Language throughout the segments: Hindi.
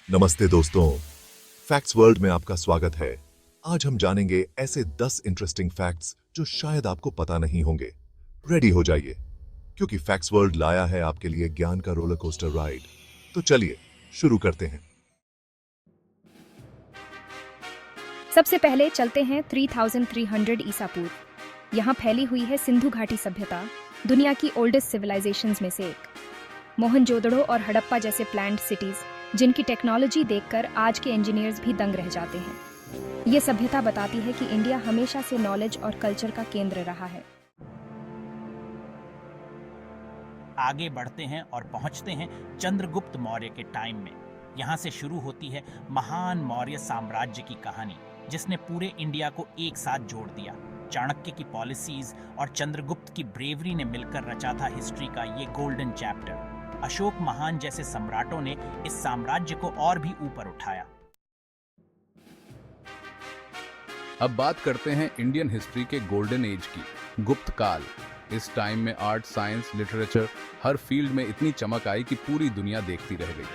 नमस्ते दोस्तों, फैक्ट्स वर्ल्ड में आपका स्वागत है। आज हम जानेंगे ऐसे 10 इंटरेस्टिंग फैक्ट्स जो शायद आपको पता नहीं होंगे। रेडी हो जाइए, क्योंकि फैक्ट्स वर्ल्ड लाया है आपके लिए ज्ञान का रोलर कोस्टर राइड। तो चलिए शुरू करते हैं। सबसे पहले चलते हैं 3300 ईसा पूर्व। यहाँ फैली हुई है सिंधु घाटी सभ्यता, दुनिया की ओल्डेस्ट सिविलाइजेशंस में से एक। मोहनजोदड़ो और हड़प्पा जैसे प्लान्ड सिटीज, जिनकी टेक्नोलॉजी देखकर आज के इंजीनियर्स भी दंग रह जाते हैं। ये सभ्यता बताती है कि इंडिया हमेशा से नॉलेज और कल्चर का केंद्र रहा है। आगे बढ़ते हैं और पहुंचते हैं चंद्रगुप्त मौर्य के टाइम में। यहाँ से शुरू होती है महान मौर्य साम्राज्य की कहानी, जिसने पूरे इंडिया को एक साथ जोड़ दिया। चाणक्य की पॉलिसीज और चंद्रगुप्त की ब्रेवरी ने मिलकर रचा था हिस्ट्री का ये गोल्डन चैप्टर। अशोक महान जैसे सम्राटों ने इस साम्राज्य को और भी ऊपर उठाया। अब बात करते हैं इंडियन हिस्ट्री के गोल्डन एज की, गुप्त काल। इस टाइम में आर्ट, साइंस, लिटरेचर, हर फील्ड में इतनी चमक आई कि पूरी दुनिया देखती रह गई।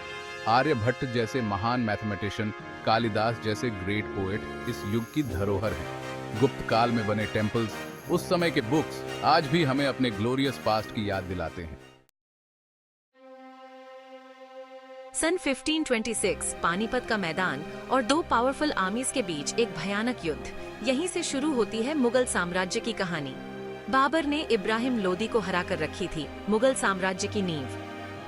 आर्यभट्ट जैसे महान मैथमेटिशियन, कालिदास जैसे ग्रेट पोएट इस युग की धरोहर हैं। गुप्त काल में बने टेम्पल्स, उस समय के बुक्स आज भी हमें अपने ग्लोरियस पास्ट की याद दिलाते हैं। सन 1526 पानीपत का मैदान और दो पावरफुल आर्मीज के बीच एक भयानक युद्ध। यहीं से शुरू होती है मुगल साम्राज्य की कहानी। बाबर ने इब्राहिम लोदी को हरा कर रखी थी मुगल साम्राज्य की नींव।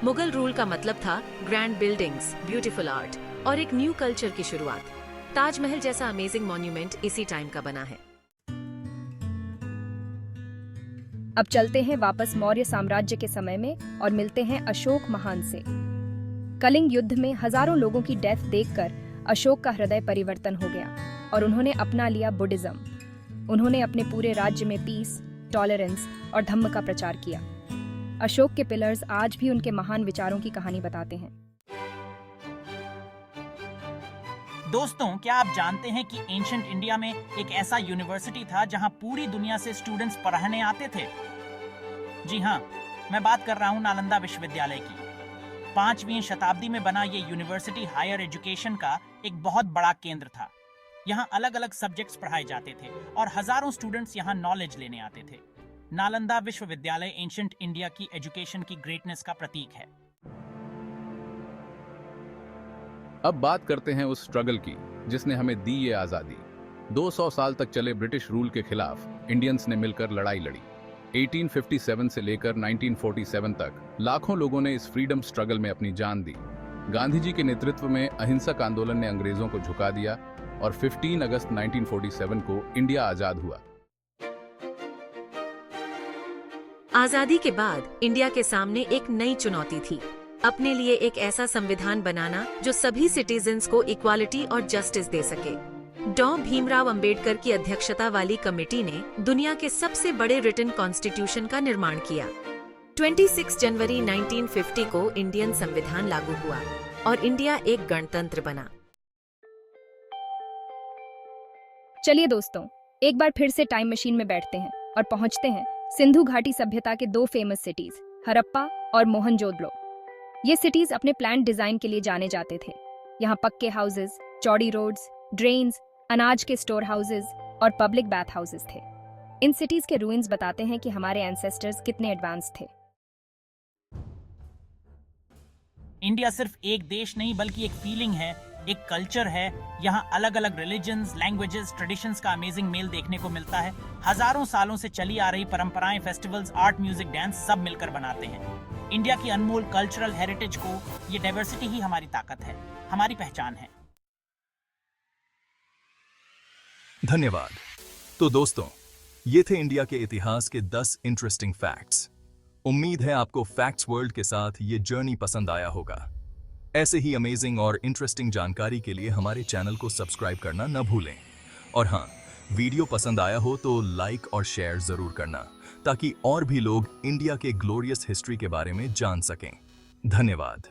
मुगल रूल का मतलब था ग्रैंड बिल्डिंग्स, ब्यूटीफुल आर्ट और एक न्यू कल्चर की शुरुआत। ताजमहल जैसा अमेजिंग मॉन्यूमेंट इसी टाइम का बना है। अब चलते हैं वापस मौर्य साम्राज्य के समय में और मिलते हैं अशोक महान से। कलिंग युद्ध में हजारों लोगों की डेथ देखकर अशोक का हृदय परिवर्तन हो गया और उन्होंने अपना लिया बुद्धिज्म। उन्होंने अपने पूरे राज्य में पीस, टॉलरेंस और धम्म का प्रचार किया। अशोक के पिलर्स आज भी उनके महान विचारों की कहानी बताते हैं। दोस्तों, क्या आप जानते हैं कि एंशिएंट इंडिया में एक ऐसा यूनिवर्सिटी था जहां पूरी दुनिया से स्टूडेंट्स पढ़ने आते थे? जी हाँ, मैं बात कर रहा हूं नालंदा विश्वविद्यालय की। 5वीं शताब्दी में बना ये यूनिवर्सिटी हायर एजुकेशन का एक बहुत बड़ा केंद्र था। यहाँ अलग अलग सब्जेक्ट्स पढ़ाए जाते थे और हजारों स्टूडेंट्स यहाँ नॉलेज लेने आते थे। नालंदा विश्वविद्यालय एंशिएंट इंडिया की एजुकेशन की ग्रेटनेस का प्रतीक है। अब बात करते हैं उस स्ट्रगल की जिसने हमें दी ये आजादी। 200 साल तक चले ब्रिटिश रूल के खिलाफ इंडियंस ने मिलकर लड़ाई लड़ी। 1857 से लेकर 1947 तक लाखों लोगों ने इस फ्रीडम स्ट्रगल में अपनी जान दी। गांधी जी के नेतृत्व में अहिंसक आंदोलन ने अंग्रेजों को झुका दिया और 15 अगस्त 1947 को इंडिया आजाद हुआ। आजादी के बाद इंडिया के सामने एक नई चुनौती थी, अपने लिए एक ऐसा संविधान बनाना जो सभी सिटीजन्स को इक्वालिटी और जस्टिस दे सके। डॉ भीमराव अंबेडकर की अध्यक्षता वाली कमेटी ने दुनिया के सबसे बड़े रिटन कॉन्स्टिट्यूशन का निर्माण किया। 26 जनवरी 1950 को इंडियन संविधान लागू हुआ और इंडिया एक गणतंत्र बना। चलिए दोस्तों, एक बार फिर से टाइम मशीन में बैठते हैं और पहुंचते हैं सिंधु घाटी सभ्यता के दो फेमस सिटीज, हड़प्पा और मोहनजोदड़ो। ये सिटीज अपने प्लान डिजाइन के लिए जाने जाते थे। यहाँ पक्के हाउसेज, चौड़ी रोड्स, ड्रेन्स, अनाज के स्टोर हाउसेज और पब्लिक बाथ हाउसेज थे। इन सिटीज के रूइंस बताते हैं कि हमारे एंसेस्टर्स कितने एडवांस थे। इंडिया सिर्फ एक देश नहीं बल्कि एक फीलिंग है, एक कल्चर है। यहाँ अलग अलग रिलीजन्स, लैंग्वेजेस, ट्रेडिशंस का अमेजिंग मेल देखने को मिलता है। हजारों सालों से चली आ रही परंपराएं, फेस्टिवल्स, आर्ट, म्यूजिक, डांस सब मिलकर बनाते हैं इंडिया की अनमोल कल्चरल हेरिटेज को। ये डाइवर्सिटी ही हमारी ताकत है, हमारी पहचान है। धन्यवाद। तो दोस्तों, ये थे इंडिया के इतिहास के 10 इंटरेस्टिंग फैक्ट्स। उम्मीद है आपको फैक्ट्स वर्ल्ड के साथ ये जर्नी पसंद आया होगा। ऐसे ही अमेजिंग और इंटरेस्टिंग जानकारी के लिए हमारे चैनल को सब्सक्राइब करना न भूलें। और हाँ, वीडियो पसंद आया हो तो लाइक और शेयर जरूर करना, ताकि और भी लोग इंडिया के ग्लोरियस हिस्ट्री के बारे में जान सकें। धन्यवाद।